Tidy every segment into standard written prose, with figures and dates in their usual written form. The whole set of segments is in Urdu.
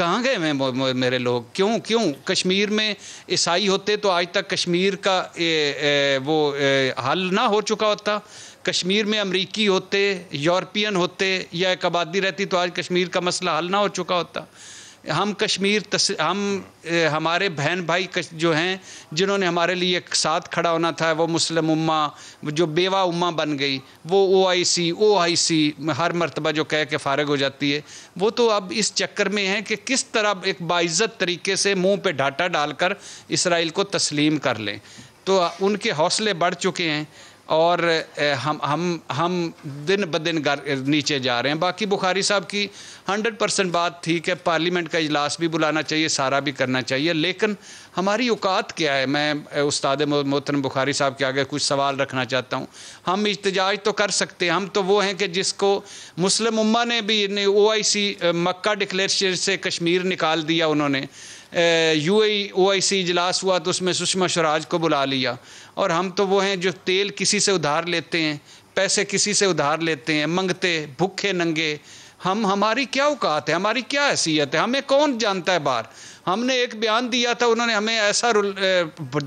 کہاں گئے ہیں میرے لوگ؟ کیوں کشمیر میں عیسائی ہوتے تو آج تک کشمیر کا وہ حل نہ ہو چکا ہوتا؟ کشمیر میں امریکی ہوتے، یورپین ہوتے، یا ایک آبادی رہتی تو آج کشمیر کا مسئلہ حل نہ ہو چکا ہوتا؟ ہم ہمارے بہن بھائی جو ہیں جنہوں نے ہمارے لیے ایک ساتھ کھڑا ہونا تھا، وہ مسلم امہ جو بیوہ امہ بن گئی، وہ او آئی سی ہر مرتبہ جو کہہ کے فارغ ہو جاتی ہے، وہ تو اب اس چکر میں ہیں کہ کس طرح ایک باعزت طریقے سے منہ پہ ڈھاٹا ڈال کر اسرائیل کو تسلیم کر لیں۔ تو ان کے حوصلے بڑھ چکے ہیں اور ہم دن بدن نیچے جا رہے ہیں۔ باقی بخاری صاحب کی 100% بات تھی کہ پارلیمنٹ کا اجلاس بھی بلانا چاہیے، سارا بھی کرنا چاہیے، لیکن ہماری اوقات کیا ہے؟ میں استاد محترم بخاری صاحب کے آگے کچھ سوال رکھنا چاہتا ہوں۔ ہم احتجاج تو کر سکتے ہیں، ہم تو وہ ہیں کہ جس کو مسلم امہ نے بھی OIC مکہ ڈکلیئر سے کشمیر نکال دیا، انہوں نے OIC اجلاس ہوا تو اس میں سشما سوراج کو بلا لیا، اور ہم تو وہ ہیں جو تیل کسی سے ادھار لیتے ہیں، پیسے کسی سے ادھار لیتے ہیں، منگتے بھوکے ننگے۔ ہماری کیا اوقات ہے؟ ہماری کیا حیثیت ہے؟ ہمیں کون جانتا ہے باہر؟ ہم نے ایک بیان دیا تھا، انہوں نے ہمیں ایسا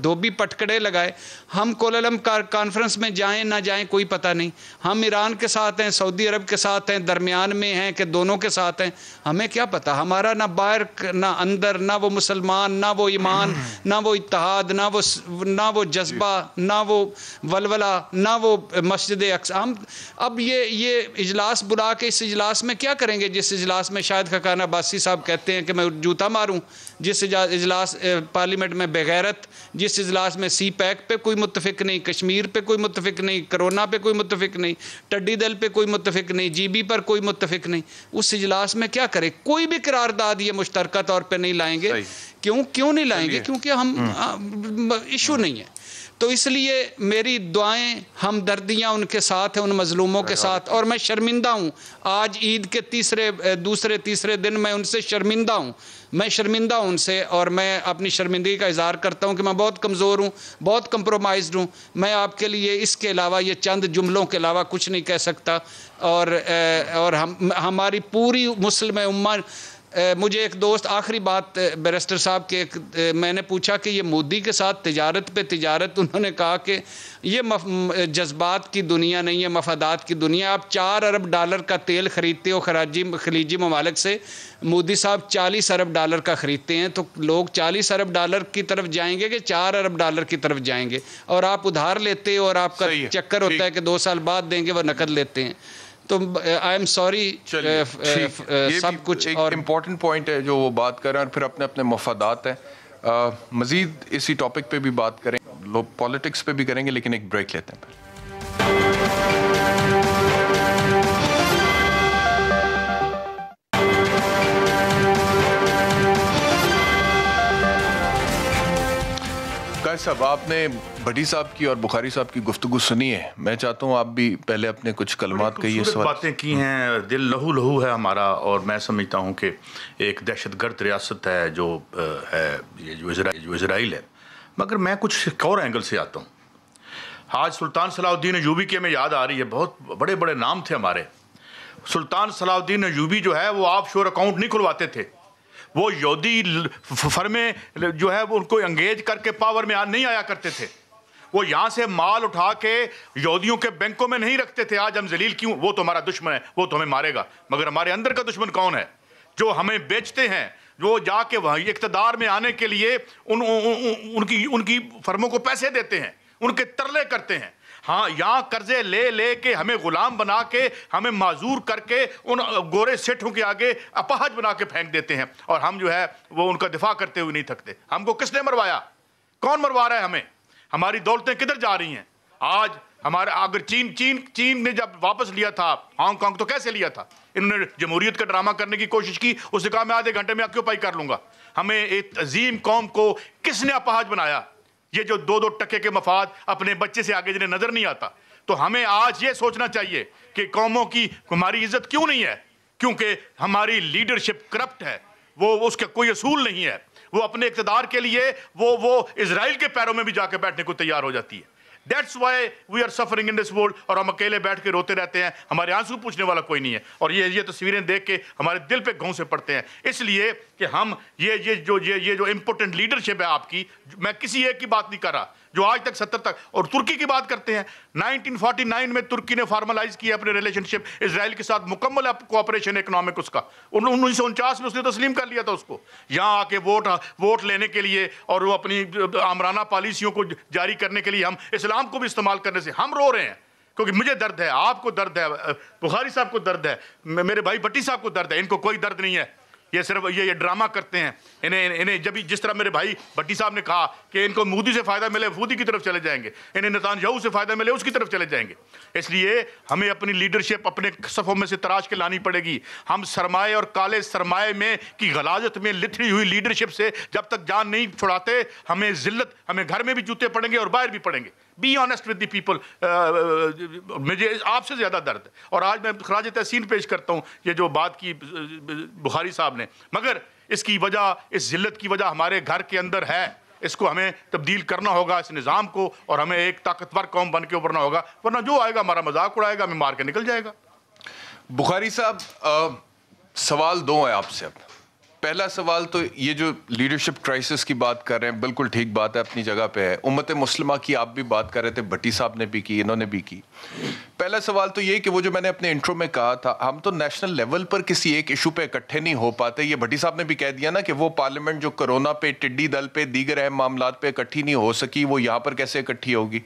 دھوبی پٹکڑے لگائے، ہم کولالم کانفرنس میں جائیں نہ جائیں کوئی پتہ نہیں۔ ہم ایران کے ساتھ ہیں، سعودی عرب کے ساتھ ہیں، درمیان میں ہیں کہ دونوں کے ساتھ ہیں، ہمیں کیا پتہ؟ ہمارا نہ باہر نہ اندر، نہ وہ مسلمان، نہ وہ ایمان، نہ وہ اتحاد، نہ وہ جذبہ، نہ وہ ولولہ، نہ وہ مسجد اقصی۔ ہم اب یہ اجلاس بلا کے اس اجلاس میں کیا کریں گے؟ جس اجلاس میں شاہد خاقان عباسی صاحب کہتے ہیں کہ میں جوتا ماروں، جس اجلاس پارلیمنٹ میں بغیرت، جس اجلاس میں سی پیک پہ کوئی متفق نہیں، کشمیر پہ کوئی متفق نہیں، کرونا پہ کوئی متفق نہیں، ٹڈی دل پہ کوئی متفق نہیں، GB پر کوئی متفق نہیں، اس اجلاس میں کیا کرے؟ کوئی بھی قرارداد یہ مشترکہ طور پہ نہیں لائیں گے۔ کیوں نہیں لائیں گے؟ کیونکہ ہم ایشو نہیں ہے۔ تو اس لیے میری دعائیں، ہمدردیاں ان کے ساتھ ہیں، ان مظلوموں کے ساتھ، اور میں شرمندہ ہوں آج عید کے دوسرے تیسرے دن میں ان سے شرمندہ ہوں، میں شرمندہ ہوں ان سے، اور میں اپنی شرمندگی کا اظہار کرتا ہوں کہ میں بہت کمزور ہوں، بہت کمپرومائزڈ ہوں، میں آپ کے لیے اس کے علاوہ یہ چند جملوں کے علاوہ کچھ نہیں کہہ سکتا، اور ہماری پوری مسلم امہ۔ مجھے ایک دوست، آخری بات بیرسٹر صاحب کے، میں نے پوچھا کہ یہ مودی کے ساتھ تجارت پہ تجارت، انہوں نے کہا کہ یہ جذبات کی دنیا نہیں ہے، مفادات کی دنیا۔ آپ $4 ارب کا تیل خریدتے ہو خلیجی ممالک سے، مودی صاحب $40 ارب کا خریدتے ہیں، تو لوگ $40 ارب کی طرف جائیں گے کہ $4 ارب کی طرف جائیں گے؟ اور آپ ادھار لیتے ہو، اور آپ کا چکر ہوتا ہے کہ 2 سال بعد دیں گے، وہ نقد لیتے ہیں۔ تو آئی ایم سوری سب کچھ۔ ایک امپورٹنٹ پوائنٹ ہے جو وہ بات کر رہے ہیں، اور پھر اپنے مفادات ہیں۔ مزید اسی ٹاپک پہ بھی بات کریں، لوگ پالیٹکس پہ بھی کریں گے، لیکن ایک بریک لیتے ہیں پھر۔ صاحب، آپ نے بھٹی صاحب کی اور بخاری صاحب کی گفتگو سنی ہے، میں چاہتا ہوں آپ بھی پہلے اپنے کچھ کلمات کہیے۔ باتیں کی ہیں، دل لہو ہے ہمارا، اور میں سمجھتا ہوں کہ ایک دہشت گرد ریاست ہے جو ہے یہ جو اسرائیل ہے، مگر میں کچھ اور اینگل سے آتا ہوں۔ آج سلطان صلاح الدین ایوبی کے میں یاد آ رہی ہے، بہت بڑے بڑے نام تھے ہمارے۔ سلطان صلاح الدین ایوبی جو ہے وہ آف شور اکاؤنٹ نہیں کھلواتے تھے، وہ یہودی فرمیں جو ہے وہ ان کو انگیج کر کے پاور میں نہیں آیا کرتے تھے، وہ یہاں سے مال اٹھا کے یہودیوں کے بینکوں میں نہیں رکھتے تھے۔ آج ہم ذلیل کیوں؟ وہ تو ہمارا دشمن ہے، وہ تو ہمیں مارے گا، مگر ہمارے اندر کا دشمن کون ہے؟ جو ہمیں بیچتے ہیں، جو جا کے وہاں اقتدار میں آنے کے لیے ان کی فرموں کو پیسے دیتے ہیں، ان کے ترلے کرتے ہیں۔ ہاں، یہاں قرضے لے کے ہمیں غلام بنا کے، ہمیں معذور کر کے ان گورے سیٹھوں کے آگے اپاہج بنا کے پھینک دیتے ہیں، اور ہم جو ہے وہ ان کا دفاع کرتے ہوئے نہیں تھکتے۔ ہم کو کس نے مروایا؟ کون مروا رہا ہے ہمیں؟ ہماری دولتیں کدھر جا رہی ہیں؟ آج ہمارے اگر چین نے جب واپس لیا تھا ہانگ کانگ، تو کیسے لیا تھا؟ انہوں نے جمہوریت کا ڈرامہ کرنے کی کوشش کی، اس نے کہا میں آدھے گھنٹے میں آکیوپائی کر لوں گا۔ ہمیں ایک عظیم قوم کو کس نے اپاہج بنایا؟ یہ جو 2 ٹکے کے مفاد اپنے بچے سے آگے جنہیں نظر نہیں آتا۔ تو ہمیں آج یہ سوچنا چاہیے کہ قوموں کی ہماری عزت کیوں نہیں ہے؟ کیونکہ ہماری لیڈرشپ کرپٹ ہے، وہ اس کا کوئی اصول نہیں ہے، وہ اپنے اقتدار کے لیے وہ اسرائیل کے پیروں میں بھی جا کے بیٹھنے کو تیار ہو جاتی ہے۔ That's why we are suffering in this world. اور ہم اکیلے بیٹھ کے روتے رہتے ہیں, ہمارے آنسو پوچھنے والا کوئی نہیں ہے, اور یہ تصویریں دیکھ کے ہمارے دل پہ گھوں سے پڑتے ہیں. اس لیے کہ ہم یہ جو امپورٹنٹ لیڈرشپ ہے آپ کی, میں کسی ایک کی بات نہیں کر رہا جو آج تک 70 تک, اور ترکی کی بات کرتے ہیں. 1949 میں ترکی نے فارملائز کیا اپنے ریلیشن شپ اسرائیل کے ساتھ, مکمل کوآپریشن اکنامک اس کا. 1949 میں اس نے تسلیم کر لیا تھا اس کو. یہاں آ کے ووٹ لینے کے لیے اور وہ اپنی آمرانہ پالیسیوں کو جاری کرنے کے لیے ہم اسلام کو بھی استعمال کرنے سے ہم رو رہے ہیں, کیونکہ مجھے درد ہے, آپ کو درد ہے, بخاری صاحب کو درد ہے, میرے بھائی بھٹی صاحب کو درد ہے. ان کو کوئی درد نہیں ہے, یہ صرف یہ ڈرامہ کرتے ہیں. انہیں جب جس طرح میرے بھائی بھٹی صاحب نے کہا کہ ان کو مودی سے فائدہ ملے مودی کی طرف چلے جائیں گے, انہیں نتانیاہو سے فائدہ ملے اس کی طرف چلے جائیں گے. اس لیے ہمیں اپنی لیڈرشپ اپنے صفوں میں سے تراش کے لانی پڑے گی. ہم سرمایہ اور کالے سرمایہ میں کی غلاظت میں لتھڑی ہوئی لیڈرشپ سے جب تک جان نہیں چھڑاتے, ہمیں ذلت, ہمیں گھر میں بھی جوتے پڑیں گے اور باہر بھی پڑیں گے. Be honest with the people. مجھے آپ سے زیادہ درد ہے, اور آج میں خراج تحسین پیش کرتا ہوں یہ جو بات کی بخاری صاحب نے, مگر اس کی وجہ, اس ذلت کی وجہ ہمارے گھر کے اندر ہے. اس کو ہمیں تبدیل کرنا ہوگا, اس نظام کو, اور ہمیں ایک طاقتور قوم بن کے ابھرنا ہوگا, ورنہ جو آئے گا ہمارا مذاق اڑائے گا, ہمیں مار کے نکل جائے گا. بخاری صاحب, سوال دو ہیں آپ سے. اب پہلا سوال تو یہ جو لیڈرشپ کرائسس کی بات کر رہے ہیں, بالکل ٹھیک بات ہے, اپنی جگہ پہ ہے. امت مسلمہ کی آپ بھی بات کر رہے تھے, بھٹی صاحب نے بھی کی, انہوں نے بھی کی. پہلا سوال تو یہ کہ وہ جو میں نے اپنے انٹرو میں کہا تھا, ہم تو نیشنل لیول پر کسی ایک ایشو پہ اکٹھے نہیں ہو پاتے. یہ بھٹی صاحب نے بھی کہہ دیا نا کہ وہ پارلیمنٹ جو کرونا پہ, ٹڈی دل پہ, دیگر اہم معاملات پہ اکٹھی نہیں ہو سکی, وہ یہاں پر کیسے اکٹھی ہوگی.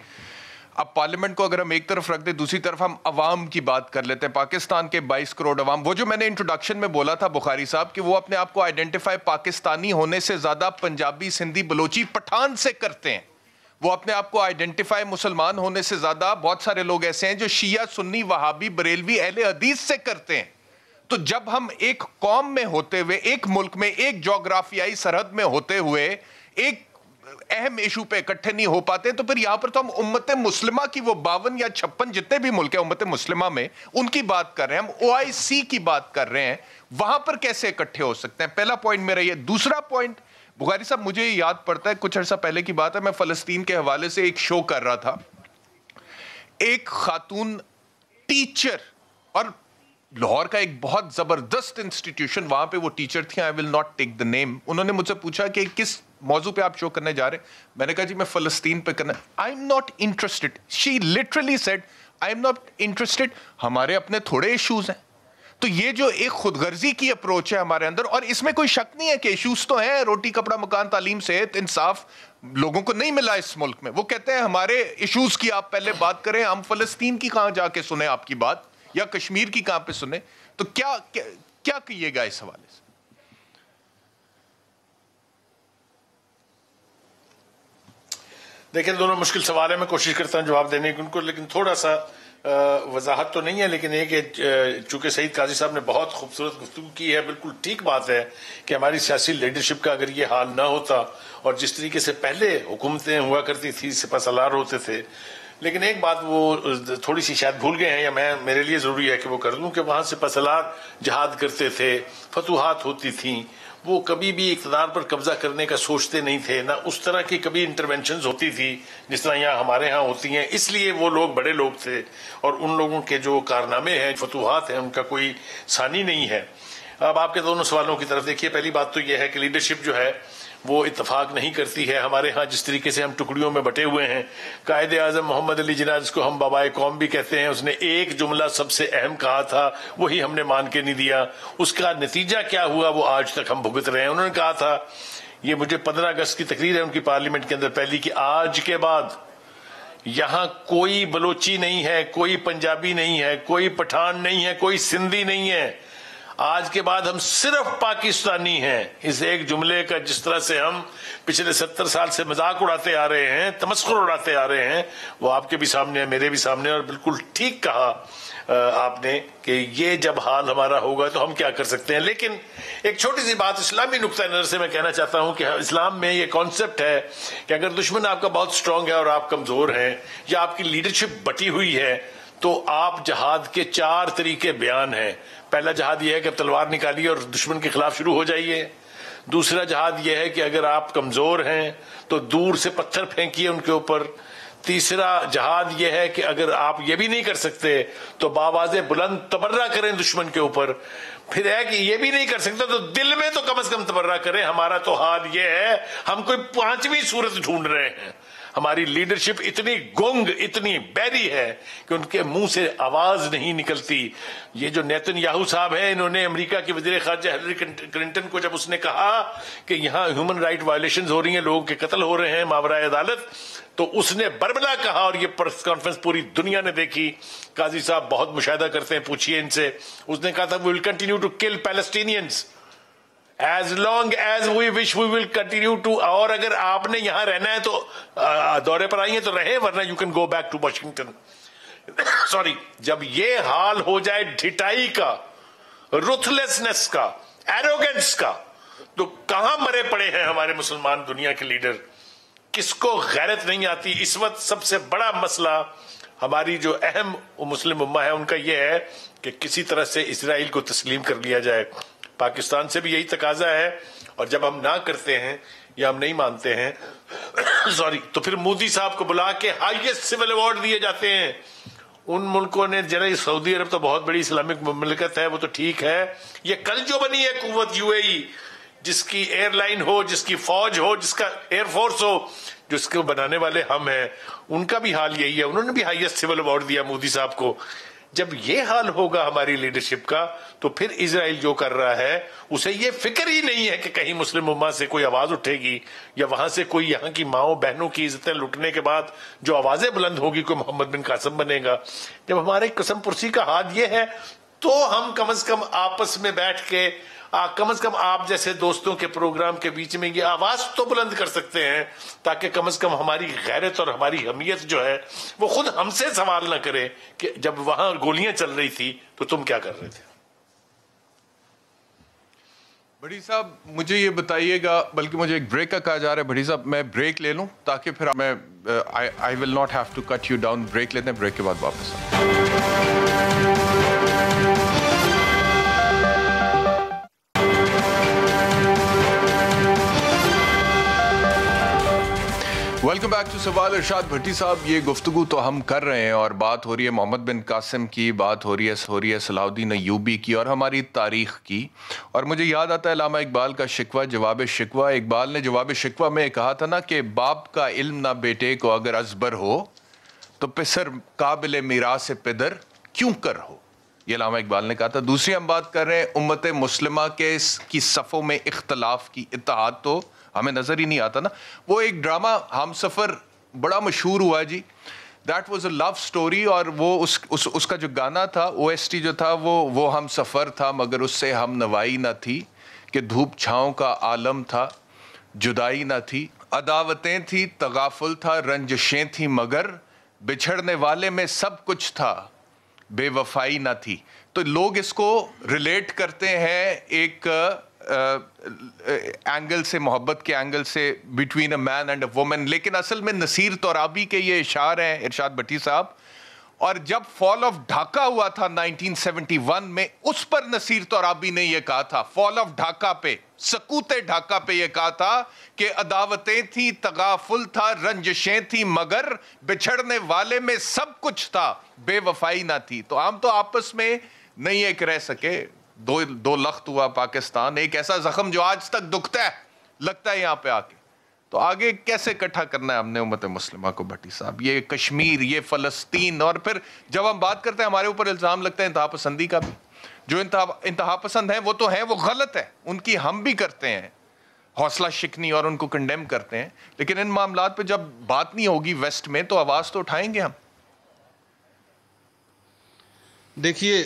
اب پارلیمنٹ کو اگر ہم ایک طرف رکھ دیں, دوسری طرف ہم عوام کی بات کر لیتے ہیں, پاکستان کے 22 کروڑ عوام. وہ جو میں نے انٹروڈکشن میں بولا تھا بخاری صاحب کہ وہ اپنے آپ کو آئیڈینٹیفائی پاکستانی ہونے سے زیادہ پنجابی, سندھی, بلوچی, پٹھان سے کرتے ہیں. وہ اپنے آپ کو آئیڈینٹیفائی مسلمان ہونے سے زیادہ, بہت سارے لوگ ایسے ہیں جو شیعہ, سنی, وہابی, بریلوی, اہل حدیث سے کرتے ہیں. تو جب ہم ایک قوم میں ہوتے ہوئے, ایک ملک میں, ایک جغرافیائی سرحد میں ہوتے ہوئے ایک اہم ایشو پہ اکٹھے نہیں ہو پاتے, تو پھر یہاں پر تو ہم امت مسلمہ کی وہ 52 یا 56 جتنے بھی ملک ہیں امت مسلمہ میں, ان کی بات کر رہے ہیں, ہم OIC کی بات کر رہے ہیں, وہاں پر کیسے اکٹھے ہو سکتے ہیں. پہلا پوائنٹ میرا یہ. دوسرا پوائنٹ بخاری صاحب, مجھے یہ یاد پڑتا ہے کچھ عرصہ پہلے کی بات ہے, میں فلسطین کے حوالے سے ایک شو کر رہا تھا. ایک خاتون ٹیچر, اور لاہور کا ایک بہت زبردست انسٹیٹیوشن, وہاں پہ وہ ٹیچر تھی, آئی ول ناٹ ٹیک دا نیم. انہوں نے مجھ سے پوچھا کہ کس موضوع پہ آپ شو کرنے جا رہے ہیں. میں نے کہا جی میں فلسطین پہ کرنا. I am not interested. She literally said I am not interested, ہمارے اپنے تھوڑے ایشوز ہیں. تو یہ جو ایک خود غرضی کی اپروچ ہے ہمارے اندر, اور اس میں کوئی شک نہیں ہے کہ ایشوز تو ہیں, روٹی کپڑا مکان تعلیم صحت انصاف لوگوں کو نہیں ملا اس ملک میں. وہ کہتے ہیں ہمارے ایشوز کی آپ پہلے بات کریں, ہم فلسطین کی کہاں جا کے سنیں آپ کی بات, یا کشمیر کی کہاں پہ سنیں. تو کیا کہیے گا اس حوالے سے؟ دیکھیں دونوں مشکل سوال ہے, میں کوشش کرتا ہوں جواب دینے کی ان کو, لیکن تھوڑا سا وضاحت تو نہیں ہے, لیکن یہ کہ چونکہ سعید قاضی صاحب نے بہت خوبصورت گفتگو کی ہے, بالکل ٹھیک بات ہے کہ ہماری سیاسی لیڈرشپ کا اگر یہ حال نہ ہوتا, اور جس طریقے سے پہلے حکومتیں ہوا کرتی تھی, سپہ سالار ہوتے تھے, لیکن ایک بات وہ تھوڑی سی شاید بھول گئے ہیں, یا میرے لیے ضروری ہے کہ وہ کر دوں, کہ وہاں سپہ سالار جہاد کرتے تھے, فتوحات ہوتی تھیں, وہ کبھی بھی اقتدار پر قبضہ کرنے کا سوچتے نہیں تھے, نہ اس طرح کی کبھی انٹرونشنز ہوتی تھی جس طرح یہاں ہمارے ہاں ہوتی ہیں. اس لیے وہ لوگ بڑے لوگ تھے, اور ان لوگوں کے جو کارنامے ہیں, فتوحات ہیں, ان کا کوئی ثانی نہیں ہے. اب آپ کے دونوں سوالوں کی طرف دیکھیے. پہلی بات تو یہ ہے کہ لیڈرشپ جو ہے وہ اتفاق نہیں کرتی ہے. ہمارے ہاں جس طریقے سے ہم ٹکڑیوں میں بٹے ہوئے ہیں, قائد اعظم محمد علی جناح جس کو ہم بابائے قوم بھی کہتے ہیں, اس نے ایک جملہ سب سے اہم کہا تھا, وہی ہم نے مان کے نہیں دیا. اس کا نتیجہ کیا ہوا وہ آج تک ہم بھگت رہے ہیں. انہوں نے کہا تھا, یہ مجھے 15 اگست کی تقریر ہے ان کی پارلیمنٹ کے اندر پہلی, کہ آج کے بعد یہاں کوئی بلوچی نہیں ہے, کوئی پنجابی نہیں ہے, کوئی پٹھان نہیں ہے, کوئی سندھی نہیں ہے, آج کے بعد ہم صرف پاکستانی ہیں. اس ایک جملے کا جس طرح سے ہم پچھلے 70 سال سے مذاق اڑاتے آ رہے ہیں, تمسخر اڑاتے آ رہے ہیں, وہ آپ کے بھی سامنے ہے, میرے بھی سامنے, اور بالکل ٹھیک کہا آپ نے کہ یہ جب حال ہمارا ہوگا تو ہم کیا کر سکتے ہیں. لیکن ایک چھوٹی سی بات اسلامی نقطہ نظر سے میں کہنا چاہتا ہوں کہ اسلام میں یہ کانسیپٹ ہے کہ اگر دشمن آپ کا بہت سٹرونگ ہے اور آپ کمزور ہیں, یا آپ کی لیڈرشپ بٹی ہوئی ہے, تو آپ جہاد کے 4 طریقے بیان ہیں. پہلا جہاد یہ ہے کہ اب تلوار نکالیے اور دشمن کے خلاف شروع ہو جائیے. دوسرا جہاد یہ ہے کہ اگر آپ کمزور ہیں تو دور سے پتھر پھینکیے ان کے اوپر. تیسرا جہاد یہ ہے کہ اگر آپ یہ بھی نہیں کر سکتے تو بآواز بلند تبرہ کریں دشمن کے اوپر. پھر ہے کہ یہ بھی نہیں کر سکتے تو دل میں تو کم از کم تبرہ کریں. ہمارا تو حال یہ ہے, ہم کوئی 5ویں صورت ڈھونڈ رہے ہیں. ہماری لیڈرشپ اتنی گونگ, اتنی بیری ہے کہ ان کے منہ سے آواز نہیں نکلتی. یہ جو نیتن یاہو صاحب ہیں, انہوں نے امریکہ کی وزیر خارجہ ہلری کلنٹن کو جب اس نے کہا کہ یہاں ہیومن رائٹ وائلیشنز ہو رہی ہیں, لوگوں کے قتل ہو رہے ہیں ماورائے عدالت, تو اس نے بربلا کہا, اور یہ پریس کانفرنس پوری دنیا نے دیکھی. قاضی صاحب بہت مشاہدہ کرتے ہیں, پوچھئے ان سے. اس نے کہا تھا we will continue to kill Palestinians as long as we wish we will continue to. اور اگر آپ نے یہاں رہنا ہے تو دورے پر آئیے تو رہے, ورنہ you can go back to Washington. Sorry, جب یہ حال ہو جائے ڈھٹائی کا, رتھلیسنس کا, ایروگنس کا, تو کہاں مرے پڑے ہیں ہمارے مسلمان دنیا کے لیڈر. کس کو غیرت نہیں آتی. اس وقت سب سے بڑا مسئلہ ہماری جو اہم مسلم امہ ہے ان کا یہ ہے کہ کسی طرح سے اسرائیل کو تسلیم کر لیا جائے. پاکستان سے بھی یہی تقاضا ہے, اور جب ہم نہ کرتے ہیں یا ہم نہیں مانتے ہیں سوری, تو پھر مودی صاحب کو بلا کے ہائیسٹ سول ایوارڈ دیے جاتے ہیں. ان ملکوں نے جنہیں سعودی عرب تو بہت بڑی اسلامک مملکت ہے, وہ تو ٹھیک ہے. یہ کل جو بنی ہے قوت UAE, جس کی ایئر لائن ہو, جس کی فوج ہو, جس کا ایئر فورس ہو, جس کو بنانے والے ہم ہیں, ان کا بھی حال یہی ہے. انہوں نے بھی ہائیسٹ سول ایوارڈ دیا مودی صاحب کو. جب یہ حال ہوگا ہماری لیڈرشپ کا, تو پھر اسرائیل جو کر رہا ہے اسے یہ فکر ہی نہیں ہے کہ کہیں مسلم امہ سے کوئی آواز اٹھے گی, یا وہاں سے کوئی یہاں کی ماؤں بہنوں کی عزتیں لٹنے کے بعد جو آوازیں بلند ہوگی کوئی محمد بن قاسم بنے گا. جب ہمارے قسم پرسی کا حال یہ ہے, تو ہم کم از کم آپس میں بیٹھ کے, کم از کم آپ جیسے دوستوں کے پروگرام کے بیچ میں یہ آواز تو بلند کر سکتے ہیں, تاکہ کم از کم ہماری غیرت اور ہماری حمیت جو ہے وہ خود ہم سے سوال نہ کرے کہ جب وہاں گولیاں چل رہی تھی تو تم کیا کر رہے تھے. بھٹی صاحب مجھے یہ بتائیے گا, بلکہ مجھے ایک بریک کا کہا جا رہا ہے. بھٹی صاحب میں بریک لے لوں تاکہ پھر میں I will not have to cut you down. Break لیتے ہیں, بریک کے بعد واپس ویلکم بیک ٹو سوال. ارشاد بھٹی صاحب, یہ گفتگو تو ہم کر رہے ہیں اور بات ہو رہی ہے محمد بن قاسم کی, بات ہو رہی ہے صلاح الدین ایوبی کی اور ہماری تاریخ کی. اور مجھے یاد آتا ہے علامہ اقبال کا شکوہ, جواب شکوہ. اقبال نے جواب شکوہ میں کہا تھا نا کہ باپ کا علم نہ بیٹے کو اگر ازبر ہو تو پسر قابل میراث پدر کیوں کر ہو. یہ علامہ اقبال نے کہا تھا. دوسری ہم بات کر رہے ہیں امت مسلمہ کی صفوں میں اختلاف کی, اتحاد تو ہمیں نظر ہی نہیں آتا نا. وہ ایک ڈرامہ ہم سفر بڑا مشہور ہوا جی, that was a love story, اور وہ اس کا جو گانا تھا OST جو تھا وہ ہم سفر تھا, مگر اس سے ہم نوائی نہ تھی کہ دھوپ چھاؤں کا عالم تھا جدائی نہ تھی, عداوتیں تھی تغافل تھا رنجشیں تھی مگر بچھڑنے والے میں سب کچھ تھا بے وفائی نہ تھی. تو لوگ اس کو ریلیٹ کرتے ہیں ایک اینگل سے, محبت کے اینگل سے, between a man and a woman, لیکن اصل میں نصیر ترابی کے یہ اشعار ہیں ارشاد بھٹی صاحب. اور جب فال آف ڈھاکہ ہوا تھا 1971 میں, اس پر نصیر ترابی نے یہ کہا تھا, فال آف ڈھاکہ پہ, سکوت ڈھاکہ پہ یہ کہا تھا کہ عداوتیں تھیں تغافل تھا رنجشیں تھیں مگر بچھڑنے والے میں سب کچھ تھا بے وفائی نہ تھی. تو ہم تو آپس میں نہیں ایک رہ سکے, دو لخت ہوا پاکستان, ایک ایسا زخم جو آج تک دکھتا ہے, لگتا ہے یہاں پہ آ کے. تو آگے کیسے اکٹھا کرنا ہے ہم نے امت مسلمہ کو بھٹی صاحب؟ یہ کشمیر, یہ فلسطین, اور پھر جب ہم بات کرتے ہیں ہمارے اوپر الزام لگتا ہے انتہا پسندی کا بھی. جو انتہا پسند ہیں وہ تو ہیں, وہ غلط ہے, ان کی ہم بھی کرتے ہیں حوصلہ شکنی اور ان کو کنڈیم کرتے ہیں, لیکن ان معاملات پہ جب بات نہیں ہوگی ویسٹ میں تو آواز تو اٹھائیں گے ہم. دیکھیے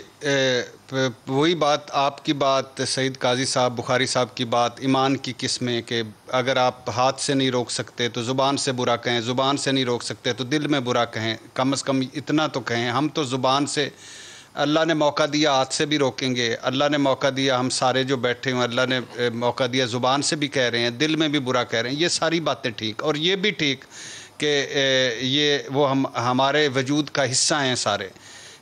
وہی بات, آپ کی بات, سعید قاضی صاحب, بخاری صاحب کی بات, ایمان کی قسمیں کہ اگر آپ ہاتھ سے نہیں روک سکتے تو زبان سے برا کہیں, زبان سے نہیں روک سکتے تو دل میں برا کہیں, کم از کم اتنا تو کہیں. ہم تو زبان سے, اللہ نے موقع دیا ہاتھ سے بھی روکیں گے, اللہ نے موقع دیا ہم سارے جو بیٹھے ہیں اللہ نے موقع دیا زبان سے بھی کہہ رہے ہیں, دل میں بھی برا کہہ رہے ہیں. یہ ساری باتیں ٹھیک, اور یہ بھی ٹھیک کہ یہ وہ ہمارے وجود کا حصہ ہیں سارے.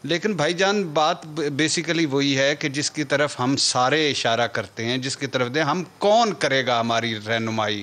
لیکن بھائی جان بات بیسیکلی وہی ہے کہ جس کی طرف ہم سارے اشارہ کرتے ہیں, جس کی طرف دیں, ہم کون کرے گا ہماری رہنمائی؟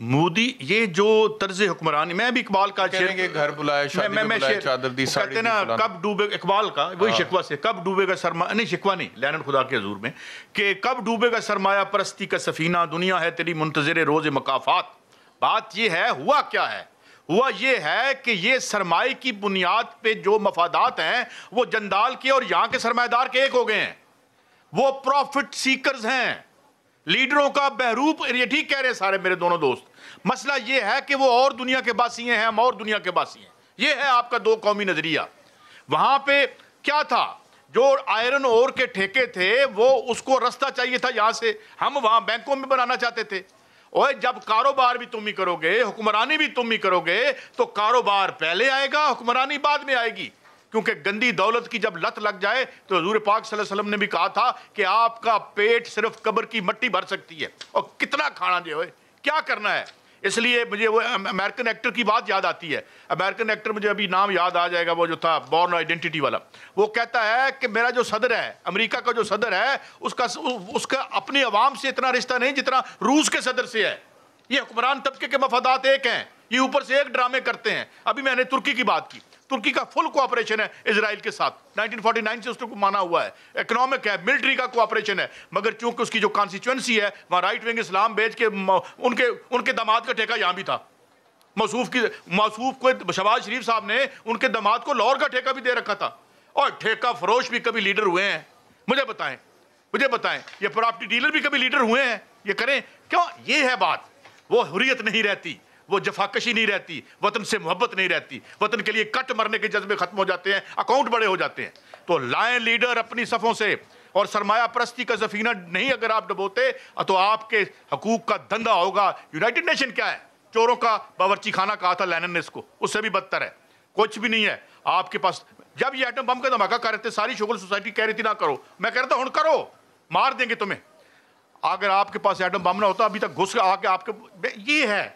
مودی یہ جو طرز حکمرانی، میں بھی اقبال کا گھر بلایا، شادی میں بلایا، چادر دی، کہتے ہیں نا کب ڈوبے، اقبال کا وہی شکوہ سے، کب ڈوبے گا سرمایہ، نہیں شکوہ نہیں، لعنت خدا کے حضور میں، کہ کب ڈوبے گا سرمایہ پرستی کا سفینہ، دنیا ہے تیری منتظر روز مکافات. بات یہ ہے، ہوا کیا ہے؟ ہوا یہ ہے کہ یہ سرمایہ کی بنیاد پہ جو مفادات ہیں وہ جندال کے اور یہاں کے سرمایہ دار کے ایک ہو گئے ہیں. وہ پروفٹ سیکرز ہیں، لیڈروں کا بہروپ. یہ ٹھیک کہہ رہے ہیں سارے میرے دونوں دوست. مسئلہ یہ ہے کہ وہ اور دنیا کے باسی ہیں، ہم اور دنیا کے باسی ہیں. یہ ہے آپ کا دو قومی نظریہ. وہاں پہ کیا تھا؟ جو آئرن اور کے ٹھیکے تھے وہ اس کو رستہ چاہیے تھا یہاں سے، ہم وہاں بینکوں میں بنانا چاہتے تھے. اور جب کاروبار بھی تم ہی کرو گے، حکمرانی بھی تم ہی کرو گے، تو کاروبار پہلے آئے گا، حکمرانی بعد میں آئے گی. کیونکہ گندی دولت کی جب لت لگ جائے تو حضور پاک صلی اللہ علیہ وسلم نے بھی کہا تھا کہ آپ کا پیٹ صرف قبر کی مٹی بھر سکتی ہے، اور کتنا کھانا جو ہے کیا کرنا ہے. اس لیے مجھے وہ امریکن ایکٹر کی بات یاد آتی ہے. امریکن ایکٹر مجھے ابھی نام یاد آ جائے گا، وہ جو تھا بورن آئیڈینٹی والا. وہ کہتا ہے کہ میرا جو صدر ہے، امریکہ کا جو صدر ہے، اس کا اپنی عوام سے اتنا رشتہ نہیں جتنا روس کے صدر سے ہے. یہ حکمران طبقے کے مفادات ایک ہیں، یہ اوپر سے ایک ڈرامے کرتے ہیں. ابھی میں نے ترکی کی بات کی، ترکی کا فل کوآپریشن ہے اسرائیل کے ساتھ، 1949 سے اس کو مانا ہوا ہے. اکنامک ہے، ملٹری کا کوآپریشن ہے. مگر چونکہ اس کی جو کانسٹیچوئنسی ہے وہاں رائٹ ونگ اسلام بیچ کے ان کے داماد کا ٹھیکہ یہاں بھی تھا. موصوف کو شہباز شریف صاحب نے ان کے داماد کو لاہور کا ٹھیکہ بھی دے رکھا تھا. اور ٹھیکہ فروش بھی کبھی لیڈر ہوئے ہیں؟ مجھے بتائیں یہ پراپرٹی ڈیلر بھی کبھی لیڈر ہوئے ہیں؟ یہ کریں کیوں؟ یہ ہے بات. وہ حریت نہیں رہتی، وہ جفاکشی نہیں رہتی، وطن سے محبت نہیں رہتی، وطن کے لیے کٹ مرنے کے جذبے ختم ہو جاتے ہیں، اکاؤنٹ بڑے ہو جاتے ہیں. تو لائیں لیڈر اپنی صفوں سے، اور سرمایہ پرستی کا سفینہ نہیں اگر آپ ڈبوتے تو آپ کے حقوق کا دھندا ہوگا. یونائٹڈ نیشن کیا ہے؟ چوروں کا باورچی خانہ کہا تھا لینن نے اس کو، اس سے بھی بدتر ہے. کچھ بھی نہیں ہے آپ کے پاس. جب یہ ایٹم بم کا دھماکہ کر رہے تھے ساری شغل سوسائٹی کہہ رہی تھی نہ کرو، میں کہہ رہا تھا ہن کرو، مار دیں گے تمہیں. اگر آپ کے پاس ایٹم بم نہ ہوتا ابھی تک گھس آ کے آپ کے. یہ ہے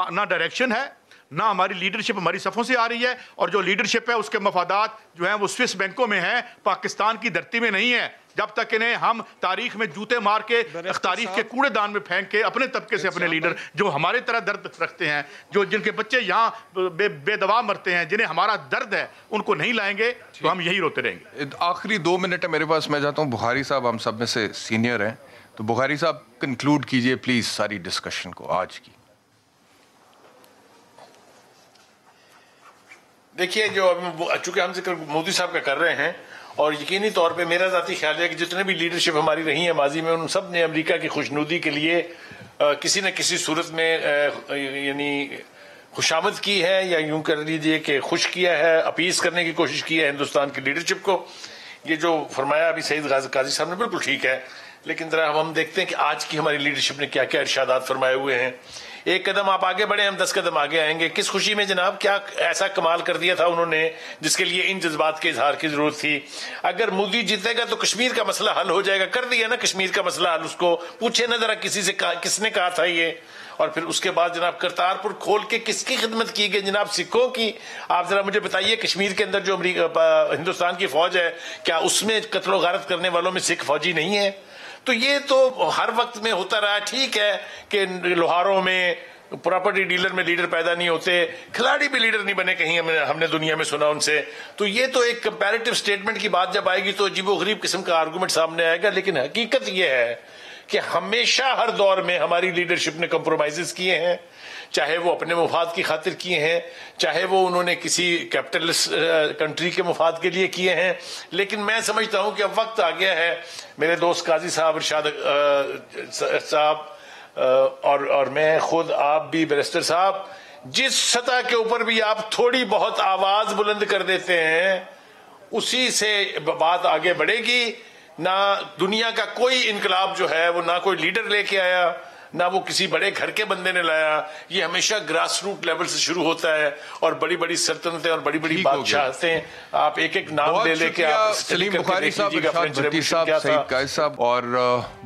نہ ڈائریکشن ہے، نہ ہماری لیڈرشپ ہماری صفوں سے آ رہی ہے. اور جو لیڈرشپ ہے اس کے مفادات جو ہیں وہ سوئس بینکوں میں ہیں، پاکستان کی دھرتی میں نہیں ہے. جب تک انہیں ہم تاریخ میں جوتے مار کے تاریخ کے کوڑے دان میں پھینک کے اپنے طبقے سے اپنے لیڈر جو ہمارے طرح درد رکھتے ہیں، جن کے بچے یہاں بے دوا مرتے ہیں، جنہیں ہمارا درد ہے، ان کو نہیں لائیں گے تو ہم یہی روتے رہیں گے. آخری 2 منٹ ہے میرے پاس، میں چاہتا ہوں بخاری صاحب ہم سب میں سے سینئر ہیں، تو بخاری صاحب کنکلوڈ کیجئے پلیز ساری ڈسکشن کو آج کی. دیکھیے جو چونکہ ہم ذکر مودی صاحب کا کر رہے ہیں، اور یقینی طور پہ میرا ذاتی خیال ہے کہ جتنے بھی لیڈرشپ ہماری رہی ہے ماضی میں، ان سب نے امریکہ کی خوشنودی کے لیے کسی نہ کسی صورت میں یعنی خوشامد کی ہے، یا یوں کر لیجیے کہ خوش کیا ہے، اپیز کرنے کی کوشش کی ہے ہندوستان کی لیڈرشپ کو. یہ جو فرمایا ابھی سعید قاضی صاحب نے بالکل ٹھیک ہے. لیکن ذرا ہم دیکھتے ہیں کہ آج کی ہماری لیڈرشپ نے کیا کیا ارشادات فرمائے ہوئے ہیں. ایک قدم آپ آگے بڑھیں، ہم 10 قدم آگے آئیں گے. کس خوشی میں جناب، کیا ایسا کمال کر دیا تھا انہوں نے جس کے لیے ان جذبات کے اظہار کی ضرورت تھی. اگر مودی جیتے گا تو کشمیر کا مسئلہ حل ہو جائے گا. کر دیا نا کشمیر کا مسئلہ حل. اس کو پوچھے نا ذرا کسی سے کس نے کہا تھا یہ. اور پھر اس کے بعد جناب کرتارپور کھول کے کس کی خدمت کی گئی جناب؟ سکھوں کی. آپ ذرا مجھے بتائیے کشمیر کے اندر جو ہندوستان کی فوج ہے، کیا اس میں قتل و غارت کرنے والوں میں سکھ فوجی نہیں ہے؟ تو یہ تو ہر وقت میں ہوتا رہا. ٹھیک ہے کہ لوہاروں میں، پراپرٹی ڈیلر میں لیڈر پیدا نہیں ہوتے، کھلاڑی بھی لیڈر نہیں بنے کہیں ہم نے دنیا میں سنا ان سے. تو یہ تو ایک کمپیریٹیو سٹیٹمنٹ کی بات جب آئے گی تو عجیب و غریب قسم کا آرگومنٹ سامنے آئے گا. لیکن حقیقت یہ ہے کہ ہمیشہ ہر دور میں ہماری لیڈرشپ نے کمپرومائزز کیے ہیں، چاہے وہ اپنے مفاد کی خاطر کیے ہیں، چاہے وہ انہوں نے کسی کیپٹلسٹ کنٹری کے مفاد کے لیے کیے ہیں. لیکن میں سمجھتا ہوں کہ اب وقت آ گیا ہے میرے دوست قاضی صاحب، ارشاد صاحب اور میں خود، آپ بھی بیرسٹر صاحب، جس سطح کے اوپر بھی آپ تھوڑی بہت آواز بلند کر دیتے ہیں اسی سے بات آگے بڑھے گی. نہ دنیا کا کوئی انقلاب جو ہے وہ نہ کوئی لیڈر لے کے آیا، نہ وہ کسی بڑے گھر کے بندے نے لایا. یہ ہمیشہ گراس روٹ لیول سے شروع ہوتا ہے، اور بڑی بڑی سلطنتیں اور بڑی بڑی بادشاہتیں آپ ایک ایک نام لے کے آپ سلیم بخاری صاحب، ارشاد بھٹی صاحب، سعید قائد صاحب، اور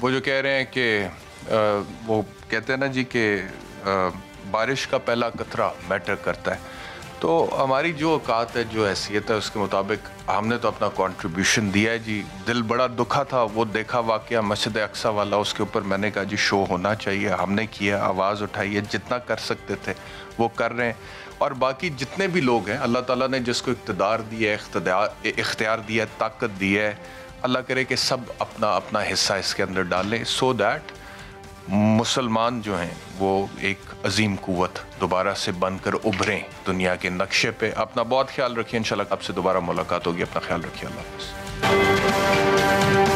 وہ جو کہہ رہے ہیں کہ وہ کہتے ہیں نا جی کہ بارش کا پہلا قطرہ میٹر کرتا ہے. تو ہماری جو اوقات ہے، جو حیثیت ہے، اس کے مطابق ہم نے تو اپنا کنٹریبیوشن دیا ہے جی. دل بڑا دکھا تھا وہ دیکھا واقعہ مسجد اقصی والا، اس کے اوپر میں نے کہا جی شو ہونا چاہیے. ہم نے کیا، آواز اٹھائی ہے، جتنا کر سکتے تھے وہ کر رہے ہیں. اور باقی جتنے بھی لوگ ہیں، اللہ تعالیٰ نے جس کو اقتدار دیا ہے، اختیار دیا ہے، طاقت دی ہے، اللہ کرے کہ سب اپنا اپنا حصہ اس کے اندر ڈالیں، سو دیٹ مسلمان جو ہیں وہ ایک عظیم قوت دوبارہ سے بن کر ابھریں دنیا کے نقشے پہ. اپنا بہت خیال رکھیے. انشاءاللہ آپ سے دوبارہ ملاقات ہوگی. اپنا خیال رکھیے. اللہ حافظ.